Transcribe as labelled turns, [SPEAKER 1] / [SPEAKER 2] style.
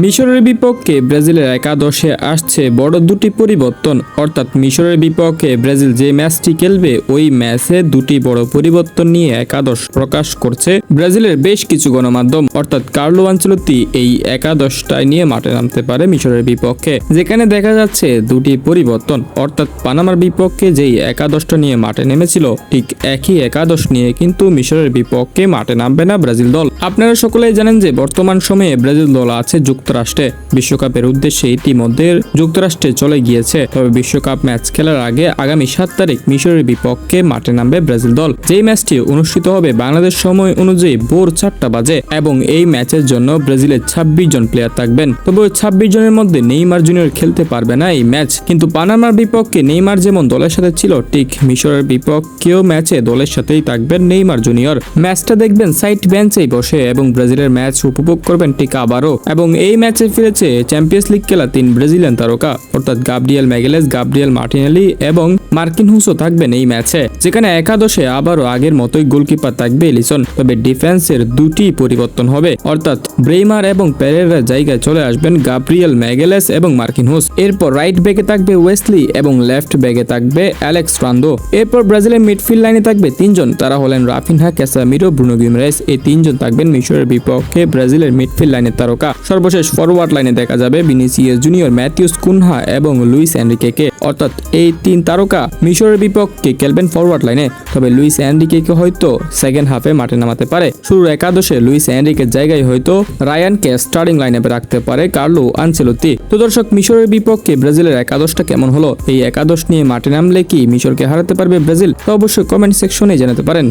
[SPEAKER 1] মিশরের বিপক্ষে ব্রাজিলের একাদশে আসছে বড় দুটি পরিবর্তন। অর্থাৎ মিশরের বিপক্ষে ব্রাজিল যে ম্যাচটি খেলবে ওই ম্যাচে দুটি বড় পরিবর্তন নিয়ে একাদশ প্রকাশ করছে ব্রাজিলের বেশ কিছু গণমাধ্যম। অর্থাৎ কার্লো আনচেলত্তি এই একাদশটায় নিয়ে মাঠে নামতে পারে মিশরের বিপক্ষে, যেখানে দেখা যাচ্ছে দুটি পরিবর্তন। অর্থাৎ পানামার বিপক্ষে যেই একাদশটা নিয়ে মাঠে নেমেছিল ঠিক একই একাদশ নিয়ে কিন্তু মিশরের বিপক্ষে মাঠে নামবে না ব্রাজিল দল। আপনারা সকলেই জানেন যে বর্তমান সময়ে ব্রাজিল দল আছে যুক্তরাষ্ট্রে। বিশ্বকাপের উদ্দেশ্যে ইতিমধ্যে যুক্তরাষ্ট্রে চলে গিয়েছে। তবে বিশ্বকাপ ম্যাচ খেলার আগে আগামী 7 তারিখ মিশরের বিপক্ষে মাঠে নামবে ব্রাজিল দল। যেই ম্যাচটি অনুষ্ঠিত হবে বাংলাদেশ সময় অনুযায়ী ভোর 4টা বাজে এবং এই ম্যাচের জন্য ব্রাজিলের 26 জন প্লেয়ার থাকবেন। তবে ওই 26 জনের মধ্যে নেইমার জুনিয়র খেলতে পারবে না এই ম্যাচ। কিন্তু পানামার বিপক্ষে নেইমার যেমন দলের সাথে ছিল ঠিক মিশরের বিপক্ষেও ম্যাচে দলের সাথেই থাকবেন নেইমার জুনিয়র। ম্যাচটা দেখবেন সাইড বেঞ্চেই বসে এবং ব্রাজিলের ম্যাচ উপভোগ করবেন ঠিক আবারও। এবং এই ম্যাচে ফিরেছে চ্যাম্পিয়ন্স লিগ খেলা 3 ব্রাজিলিয়ান তারকা অর্থাৎ গাব্রিয়েল ম্যাগালেস, গাব্রিয়েল মার্টিনেলি এবং মার্কিনহুসও থাকবেন এই ম্যাচে, যেখানে একাদশে আবারও আগের মতোই গোলকিপার থাকবে এলিসন। তবে ডিফেন্সের দুটি পরিবর্তন হবে, অর্থাৎ ব্রেইমার এবং পেরেরার জায়গায় চলে আসবেন গাব্রিয়েল ম্যাগালেস এবং মার্কিনহুস। এরপর রাইট ব্যাকে থাকবে ওয়েসলি এবং লেফট ব্যাকে থাকবে অ্যালেক্স রান্দো। এরপর ব্রাজিলের মিডফিল্ড লাইনে থাকবে 3 জন, তারা হলেন রাফিনহা, ক্যাসামিরো, ব্রুনো গিমেরেস। এই 3 জন থাকবেন মিশরের বিপক্ষে ব্রাজিলের মিডফিল্ড লাইনের তারকা। সর্বশেষ ফরওয়ার্ড লাইনে দেখা যাবে ভিনিসিয়াস জুনিয়র, ম্যাথিউস কুনহা এবং লুইস এনরিকেকে। অর্থাৎ এই 3 তারকা মিশরের বিপক্ষে খেলবেন ফরওয়ার্ড লাইনে। তবে লুইস এনরিকেকে হয়তো সেকেন্ড হাফে মাঠে নামাতে পারে। শুরুর একাদশে লুইস এনরিকের জায়গায় হয়তো রায়ানকে স্টার্টিং লাইনে রাখতে পারে কার্লো আনচেলত্তি। তো দর্শক, মিশরের বিপক্ষে ব্রাজিলের একাদশটা কেমন হলো? এই একাদশ নিয়ে মাঠে নামলে কি মিশরকে হারাতে পারবে ব্রাজিল? তো অবশ্যই কমেন্ট সেকশনে জানাতে পারেন।